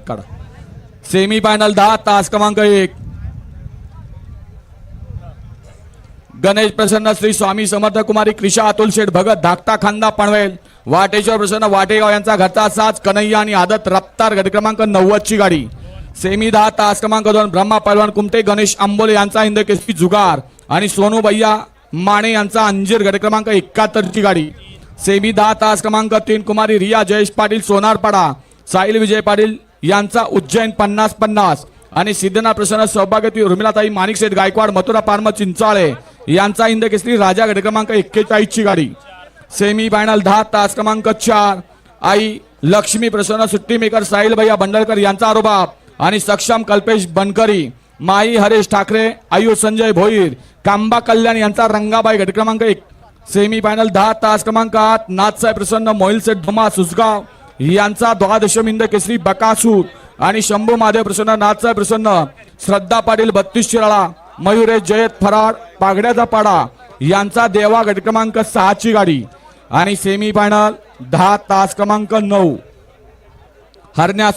काढा semi final 10 तास क्रमांक 1 गणेश प्रसन्न श्री स्वामी समर्थ कुमारी क्रिशा अतुल शेठ भगत धाकटा खांदा पनवेल वाटेश्वर प्रसन्न वाटेगाव यांचा घरचा साज कन्हैया आणि आदत रफ्तार गट क्रमांक 90 ची गाडी सेमी 10 तास क्रमांक 2 ब्रह्मा पैलवान कुमटे गणेश आंबोले यांचा हिंद केसरी जुगार आणि सोनू भैया माने यांचा अंजीर गट क्रमांक 71 ची गाडी सेमी 10 तास क्रमांक 3 कुमारी रिया जयेश पाटील सोनारपाडा साहिल विजय पाटील यांचा उज्जैन 50-50 आणि सिद्धनाथ प्रसन्न सौभाग्यवती उर्मिलाताई माणिकशेठ गायकवाड मथुरा पार्म चिंचाळे यांचा हिंद केसरी राजा गट क्रमांक 41 ची गाडी सेमी फायनल 10 तास क्रमांक 4 आई लक्ष्मी प्रसन्न सुट्टी मेकर साहिल भैया बंडलकर यांचा आरोबाब आणि सक्षम कल्पेश बनकरी माई हरेश ठाकरे आयुष संजय भोईर कांबा कल्याण यांचा रंगाबाई गट क्रमांक 1 सेमी फायनल 10 तास क्रमांक 8 नाथसाहेब प्रसन्न मोहिल सेठ धुमा सुसगाव यांचा द्वादशम हिंद केसरी बकासूर आणि शंभू महादेव प्रसन्न नाथसाहेब प्रसन्न श्रद्धा पाटील 32 शिराळा मयुरेश जयत फराड पागड्याचा पाडा यांचा देवा गट क्रमांक 6 ची गाडी आणि सेमी फायनल 10 तास क्रमांक 9 हरण्या